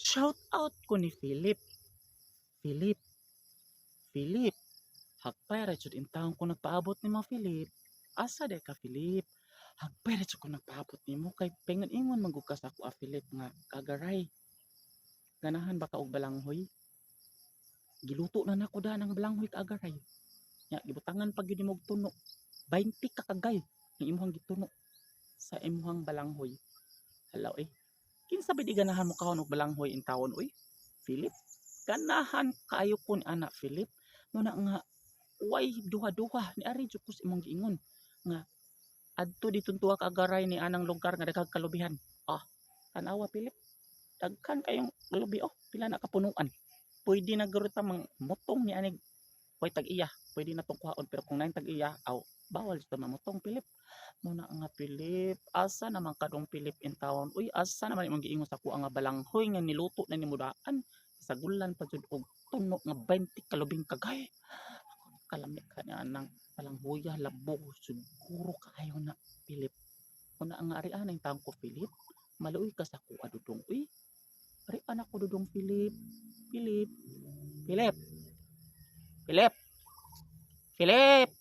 Shout out ko ni Philip. Philip, Philip. Hagpay ra jud in taon ko nagpaabot ni mga Philip. Asa day ka Philip? Hagpay ra jud ko nagpaabot nimo kay pengon ingon man gud ka sa ako Philip nga kagaray. Ganahan ba ka og balanghoy? Giluto na nako da ng balanghoy kagaray. Nya gibutangan pag gyud nimo og tuno. 20 ka kagay ang imong gituno sa imong balanghoy. Halaw eh. Kinsa ba di ganahan mo kahon og balanghoy in taon oy? Philip, ganahan kayo ko ni anak Philip. Muna nga way duha-duha ni ari jud ko sa imong giingon nga adto ditong tuwa ka agaray ni anang lugar nga daghang kalubihan. Ah, tanawa Philip, daghan kayong lubi oh, pila na kapunuan. Pwede na guro ta mang motong ni anig way tag-iya, pwede na tong kuhaon pero kung nain tag-iya, aw bawal jud mamotong Philip. Muna nga Philip, asa naman kadong Philip in town? Uy, asa naman imong giingon sa kuha nga balanghoy nga niluto na nimo daan? Sagulan pa jud og tuno nga 20 kalubing kagay. Kalami ka na nang palanghoya labog siguro kaayo na Philip. Una nga ari anay taong ko Philip, maluoy ka sa kuha dudong. Uy, ari anak ko dudong Philip. Philip, Philip, Philip, Philip.